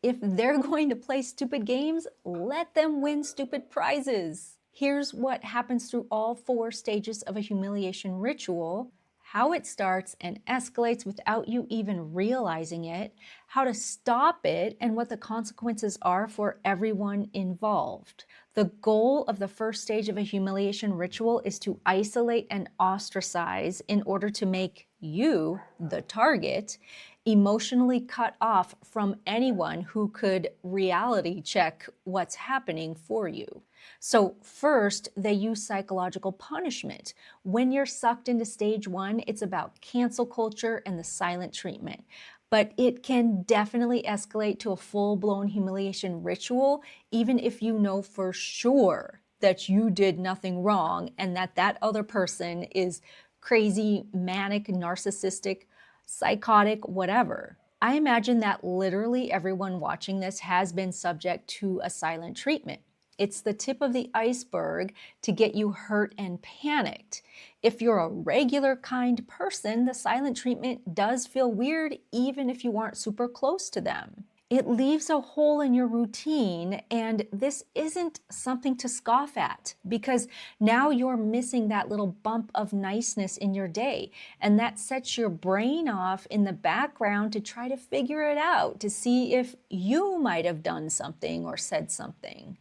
if they're going to play stupid games, let them win stupid prizes. Here's what happens through all 4 stages of a humiliation ritual, how it starts and escalates without you even realizing it, how to stop it, and what the consequences are for everyone involved. The goal of the first stage of a humiliation ritual is to isolate and ostracize in order to make you, the target, emotionally cut off from anyone who could reality check what's happening for you. So first, they use psychological punishment. When you're sucked into stage 1, it's about cancel culture and the silent treatment. But it can definitely escalate to a full-blown humiliation ritual, even if you know for sure that you did nothing wrong and that that other person is crazy, manic, narcissistic, psychotic, whatever. I imagine that literally everyone watching this has been subject to a silent treatment. It's the tip of the iceberg to get you hurt and panicked. If you're a regular kind person, the silent treatment does feel weird even if you aren't super close to them. It leaves a hole in your routine, and this isn't something to scoff at because now you're missing that little bump of niceness in your day, and that sets your brain off in the background to try to figure it out, to see if you might have done something or said something.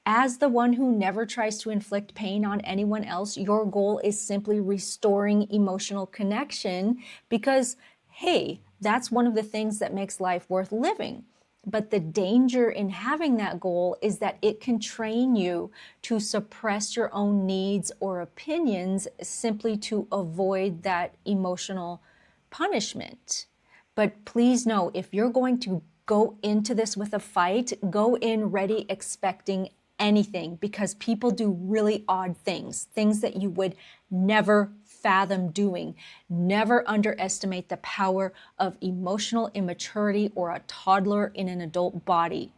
As the one who never tries to inflict pain on anyone else, your goal is simply restoring emotional connection because, hey, that's one of the things that makes life worth living. But the danger in having that goal is that it can train you to suppress your own needs or opinions simply to avoid that emotional punishment. But please know, if you're going to go into this with a fight, go in ready expecting anything, because people do really odd things, things that you would never fathom doing. Never underestimate the power of emotional immaturity or a toddler in an adult body.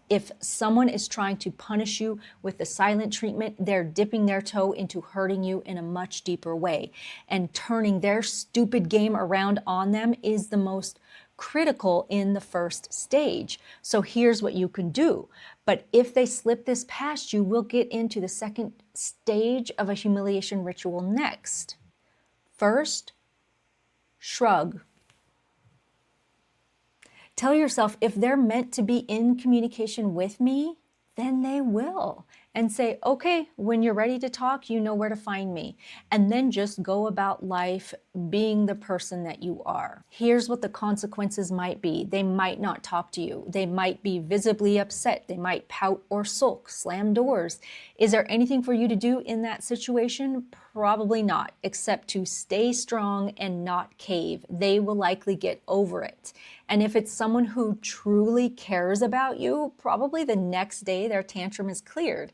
If someone is trying to punish you with the silent treatment, they're dipping their toe into hurting you in a much deeper way. And turning their stupid game around on them is the most critical in the first stage. So here's what you can do. But if they slip this past you, we'll get into the second stage of a humiliation ritual next. First, shrug. Tell yourself, if they're meant to be in communication with me, then they will. And say, okay, when you're ready to talk, you know where to find me. And then just go about life being the person that you are. Here's what the consequences might be. They might not talk to you. They might be visibly upset. They might pout or sulk, slam doors. Is there anything for you to do in that situation? Probably not, except to stay strong and not cave. They will likely get over it. And if it's someone who truly cares about you, probably the next day their tantrum is cleared.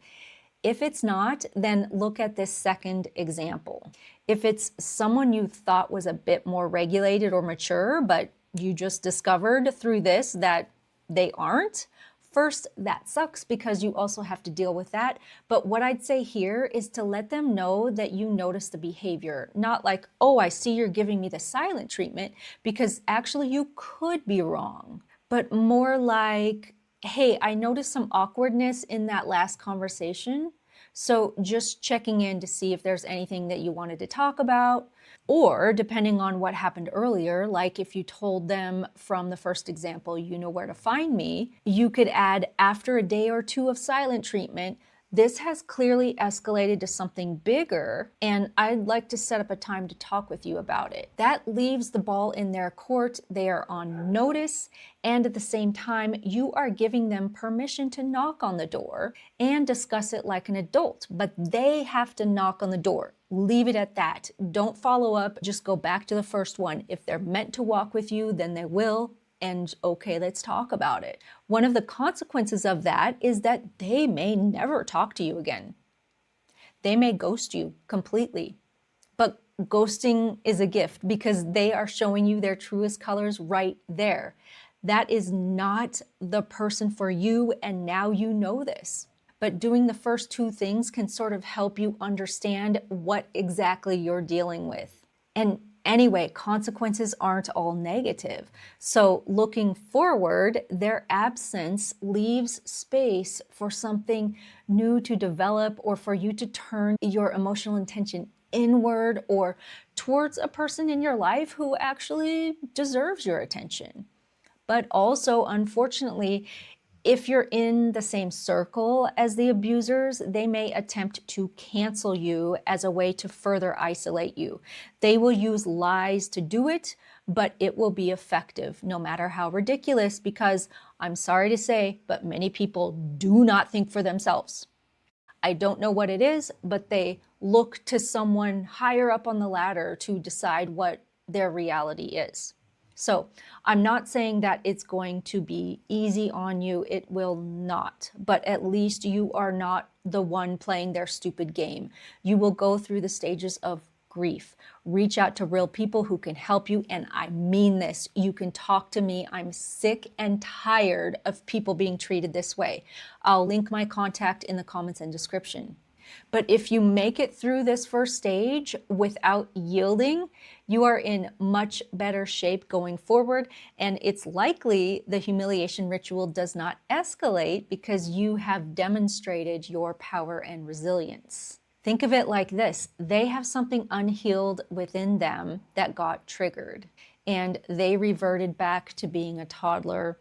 If it's not, then look at this second example. If it's someone you thought was a bit more regulated or mature, but you just discovered through this that they aren't, first, that sucks because you also have to deal with that. But what I'd say here is to let them know that you notice the behavior. Not like, oh, I see you're giving me the silent treatment, because actually you could be wrong. But more like, hey, I noticed some awkwardness in that last conversation. So just checking in to see if there's anything that you wanted to talk about. Or depending on what happened earlier, like if you told them from the first example, you know where to find me, you could add, after a day or two of silent treatment, this has clearly escalated to something bigger, and I'd like to set up a time to talk with you about it. That leaves the ball in their court. They are on notice, and at the same time, you are giving them permission to knock on the door and discuss it like an adult, but they have to knock on the door. Leave it at that. Don't follow up. Just go back to the first one. If they're meant to walk with you, then they will. And okay, let's talk about it. One of the consequences of that is that they may never talk to you again. They may ghost you completely. But ghosting is a gift because they are showing you their truest colors right there. That is not the person for you, and now you know this. But doing the first two things can sort of help you understand what exactly you're dealing with. And Anyway, consequences aren't all negative. So looking forward, their absence leaves space for something new to develop, or for you to turn your emotional intention inward or towards a person in your life who actually deserves your attention. But also, unfortunately, if you're in the same circle as the abusers, they may attempt to cancel you as a way to further isolate you. They will use lies to do it, but it will be effective, no matter how ridiculous, because I'm sorry to say, but many people do not think for themselves. I don't know what it is, but they look to someone higher up on the ladder to decide what their reality is. So I'm not saying that it's going to be easy on you. It will not. But at least you are not the one playing their stupid game. You will go through the stages of grief. Reach out to real people who can help you. And I mean this. You can talk to me. I'm sick and tired of people being treated this way. I'll link my contact in the comments and description. But if you make it through this first stage without yielding, you are in much better shape going forward. And it's likely the humiliation ritual does not escalate because you have demonstrated your power and resilience. Think of it like this. They have something unhealed within them that got triggered, and they reverted back to being a toddler,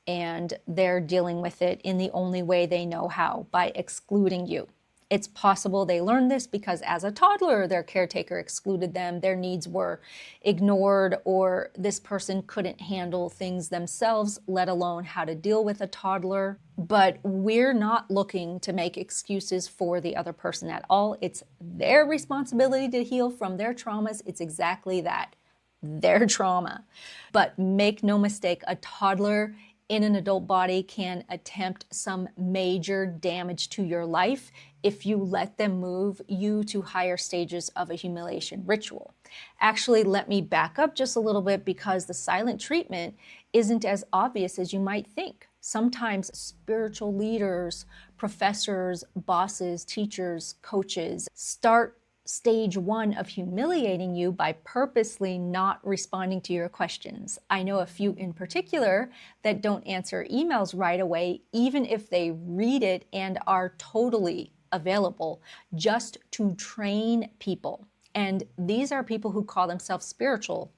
and they're dealing with it in the only way they know how, by excluding you. It's possible they learned this because as a toddler, their caretaker excluded them, their needs were ignored, or this person couldn't handle things themselves, let alone how to deal with a toddler. But we're not looking to make excuses for the other person at all. It's their responsibility to heal from their traumas. It's exactly that, their trauma. But make no mistake, a toddler in an adult body can attempt some major damage to your life if you let them move you to higher stages of a humiliation ritual. Actually, let me back up just a little bit, because the silent treatment isn't as obvious as you might think. Sometimes spiritual leaders, professors, bosses, teachers, coaches start stage one of humiliating you by purposely not responding to your questions. I know a few in particular that don't answer emails right away, even if they read it and are totally available, just to train people. And these are people who call themselves spiritual.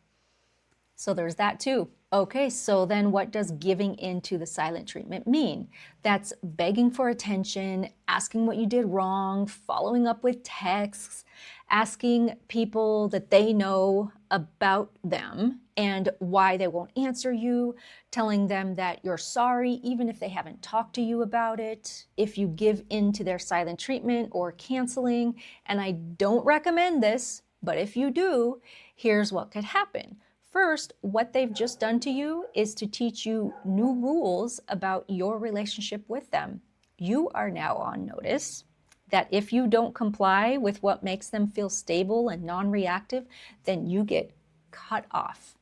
So there's that too. Okay, so then what does giving into the silent treatment mean? That's begging for attention, asking what you did wrong, following up with texts, asking people that they know about them and why they won't answer you, telling them that you're sorry even if they haven't talked to you about it. If you give in to their silent treatment or canceling, and I don't recommend this, but if you do, here's what could happen. First, what they've just done to you is to teach you new rules about your relationship with them. You are now on notice that if you don't comply with what makes them feel stable and non-reactive, then you get cut off.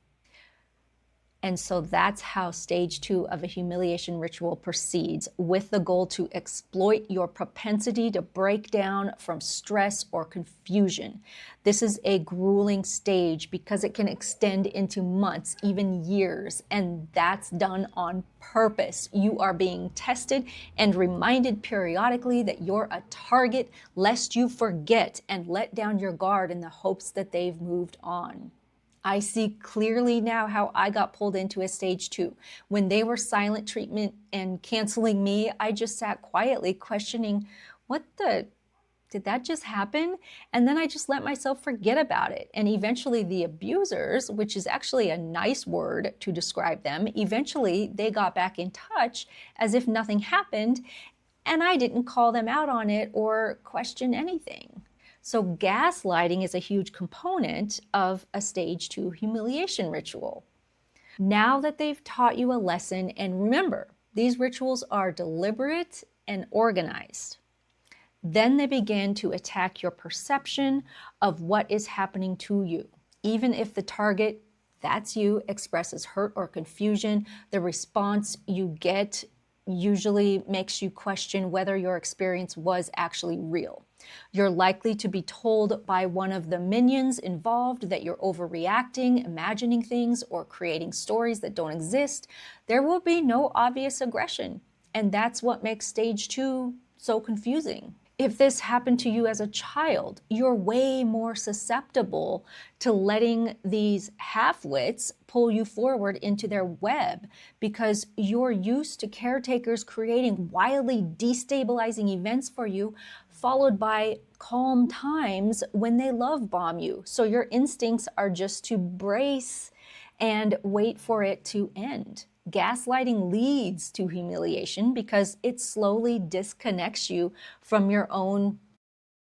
And so that's how stage two of a humiliation ritual proceeds, with the goal to exploit your propensity to break down from stress or confusion. This is a grueling stage because it can extend into months, even years, and that's done on purpose. You are being tested and reminded periodically that you're a target, lest you forget and let down your guard in the hopes that they've moved on. I see clearly now how I got pulled into a stage two. When they were silent treatment and canceling me, I just sat quietly questioning, did that just happen? And then I just let myself forget about it. And eventually the abusers, which is actually a nice word to describe them, eventually they got back in touch as if nothing happened, and I didn't call them out on it or question anything. So gaslighting is a huge component of a stage two humiliation ritual. Now that they've taught you a lesson, and remember, these rituals are deliberate and organized, then they begin to attack your perception of what is happening to you. Even if the target, that's you, expresses hurt or confusion, the response you get usually makes you question whether your experience was actually real. You're likely to be told by one of the minions involved that you're overreacting, imagining things, or creating stories that don't exist. There will be no obvious aggression, and that's what makes stage 2 so confusing. If this happened to you as a child, you're way more susceptible to letting these half-wits pull you forward into their web because you're used to caretakers creating wildly destabilizing events for you, followed by calm times when they love bomb you. So your instincts are just to brace and wait for it to end. Gaslighting leads to humiliation because it slowly disconnects you from your own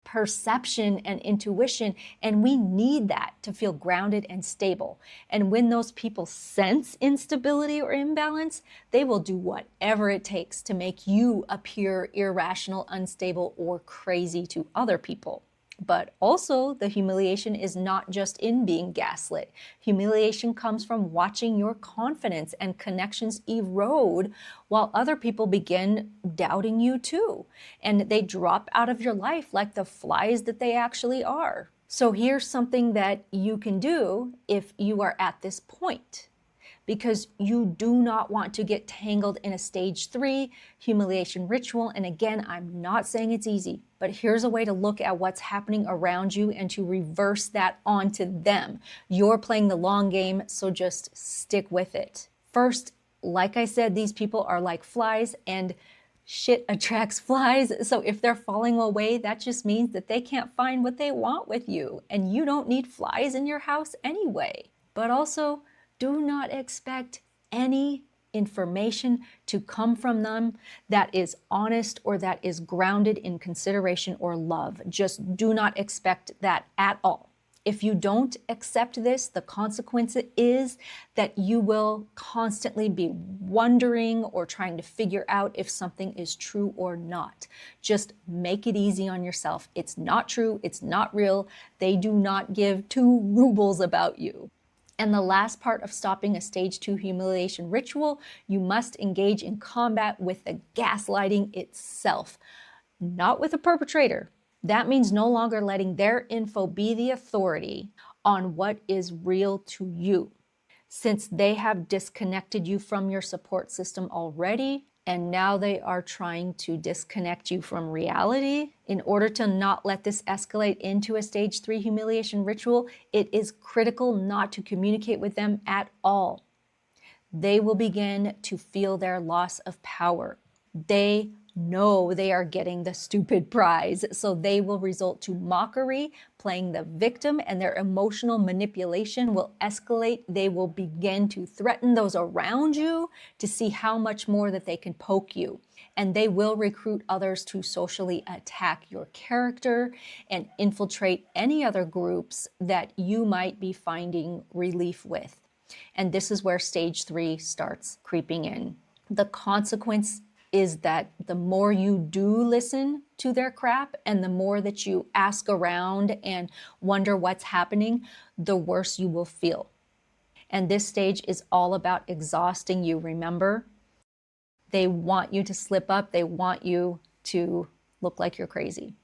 perception and intuition, and we need that to feel grounded and stable. And when those people sense instability or imbalance, they will do whatever it takes to make you appear irrational, unstable, or crazy to other people. But also, the humiliation is not just in being gaslit. Humiliation comes from watching your confidence and connections erode while other people begin doubting you too. And they drop out of your life like the flies that they actually are. So here's something that you can do if you are at this point, because you do not want to get tangled in a stage 3 humiliation ritual. And again, I'm not saying it's easy, but here's a way to look at what's happening around you and to reverse that onto them. You're playing the long game, so just stick with it. First, like I said, these people are like flies, and shit attracts flies. So if they're falling away, that just means that they can't find what they want with you, and you don't need flies in your house anyway. But also, do not expect any information to come from them that is honest or that is grounded in consideration or love. Just do not expect that at all. If you don't accept this, the consequence is that you will constantly be wondering or trying to figure out if something is true or not. Just make it easy on yourself. It's not true. It's not real. They do not give 2 rubles about you. And the last part of stopping a stage 2 humiliation ritual, you must engage in combat with the gaslighting itself, not with the perpetrator. That means no longer letting their info be the authority on what is real to you. Since they have disconnected you from your support system already, and now they are trying to disconnect you from reality. In order to not let this escalate into a stage 3 humiliation ritual, it is critical not to communicate with them at all. They will begin to feel their loss of power. They know they are getting the stupid prize, so they will resort to mockery, playing the victim, and their emotional manipulation will escalate. They will begin to threaten those around you to see how much more that they can poke you. And they will recruit others to socially attack your character and infiltrate any other groups that you might be finding relief with. And this is where stage 3 starts creeping in. The consequence is that the more you do listen to their crap and the more that you ask around and wonder what's happening, the worse you will feel. And this stage is all about exhausting you, remember? They want you to slip up. They want you to look like you're crazy.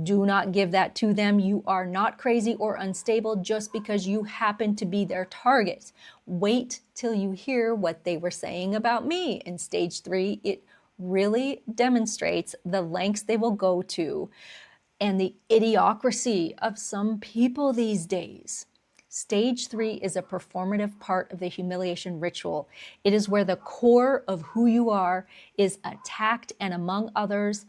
Do not give that to them. You are not crazy or unstable just because you happen to be their target. Wait till you hear what they were saying about me. In stage 3, it really demonstrates the lengths they will go to and the idiocracy of some people these days. Stage 3 is a performative part of the humiliation ritual. It is where the core of who you are is attacked, and among others,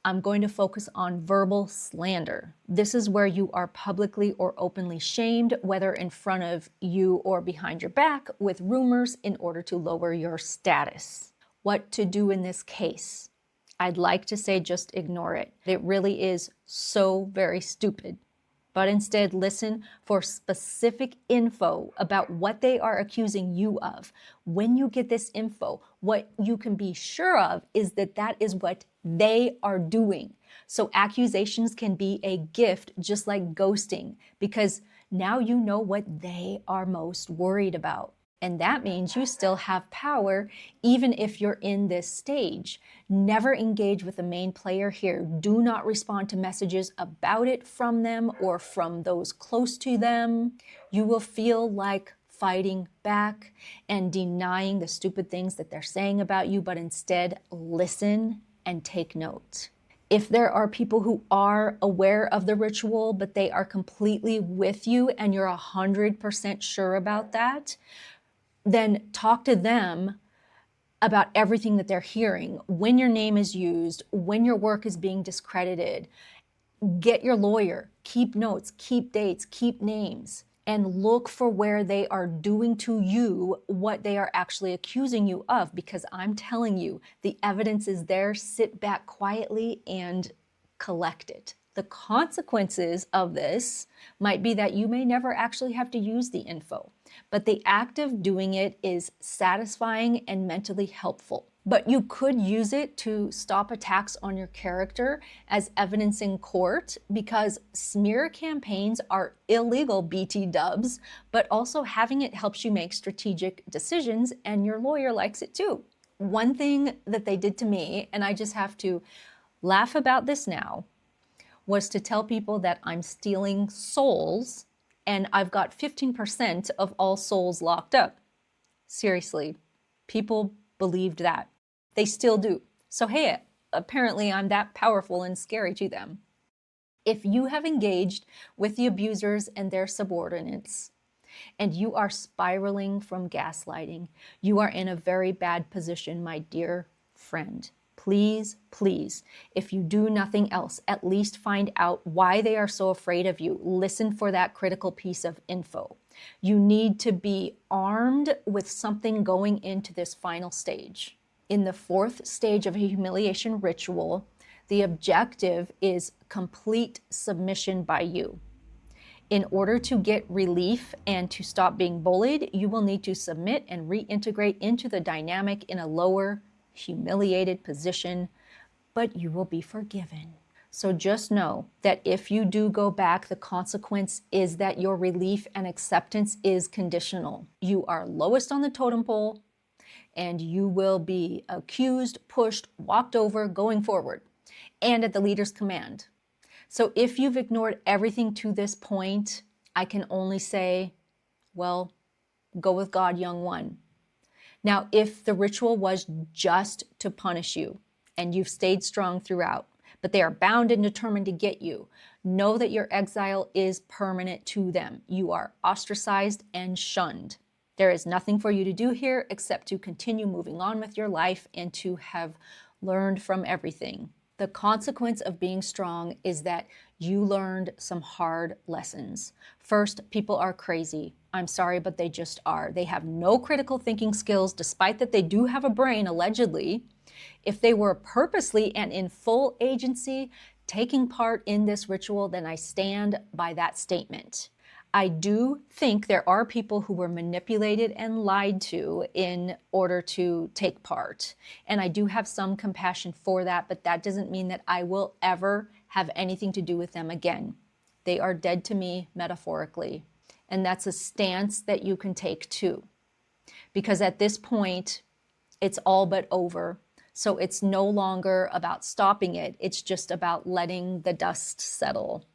I'm going to focus on verbal slander. This is where you are publicly or openly shamed, whether in front of you or behind your back, with rumors in order to lower your status. What to do in this case? I'd like to say just ignore it. It really is so very stupid. But instead listen for specific info about what they are accusing you of. When you get this info, what you can be sure of is that that is what they are doing. So accusations can be a gift, just like ghosting, because now you know what they are most worried about. And that means you still have power even if you're in this stage. Never engage with the main player here. Do not respond to messages about it from them or from those close to them. You will feel like fighting back and denying the stupid things that they're saying about you, but instead listen and take note. If there are people who are aware of the ritual, but they are completely with you and you're 100% sure about that, then talk to them about everything that they're hearing. When your name is used, when your work is being discredited, get your lawyer, keep notes, keep dates, keep names, and look for where they are doing to you what they are actually accusing you of, because I'm telling you, the evidence is there. Sit back quietly and collect it. The consequences of this might be that you may never actually have to use the info, but the act of doing it is satisfying and mentally helpful. But you could use it to stop attacks on your character as evidence in court, because smear campaigns are illegal, BT dubs, but also having it helps you make strategic decisions, and your lawyer likes it too. One thing that they did to me, and I just have to laugh about this now, was to tell people that I'm stealing souls and I've got 15% of all souls locked up. Seriously, people believed that. They still do. So hey, apparently I'm that powerful and scary to them. If you have engaged with the abusers and their subordinates, and you are spiraling from gaslighting, you are in a very bad position, my dear friend. Please, please, if you do nothing else, at least find out why they are so afraid of you. Listen for that critical piece of info. You need to be armed with something going into this final stage. In the fourth stage of a humiliation ritual, the objective is complete submission by you. In order to get relief and to stop being bullied, you will need to submit and reintegrate into the dynamic in a lower, humiliated position, but you will be forgiven. So just know that if you do go back, the consequence is that your relief and acceptance is conditional. You are lowest on the totem pole, and you will be accused, pushed, walked over, going forward, and at the leader's command. So if you've ignored everything to this point, I can only say, well, go with God, young one. Now, if the ritual was just to punish you and you've stayed strong throughout, but they are bound and determined to get you, know that your exile is permanent to them. You are ostracized and shunned. There is nothing for you to do here except to continue moving on with your life and to have learned from everything. The consequence of being strong is that you learned some hard lessons. First, people are crazy. I'm sorry, but they just are. They have no critical thinking skills, despite that they do have a brain, allegedly. If they were purposely and in full agency taking part in this ritual, then I stand by that statement. I do think there are people who were manipulated and lied to in order to take part. And I do have some compassion for that, but that doesn't mean that I will ever have anything to do with them again. They are dead to me, metaphorically. And that's a stance that you can take too. Because at this point, it's all but over. So it's no longer about stopping it. It's just about letting the dust settle.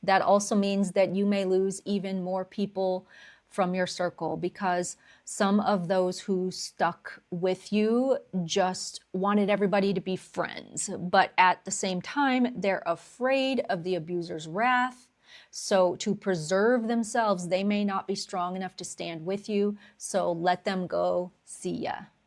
That also means that you may lose even more people from your circle, because some of those who stuck with you just wanted everybody to be friends. But at the same time, they're afraid of the abuser's wrath. So to preserve themselves, they may not be strong enough to stand with you. So let them go. See ya.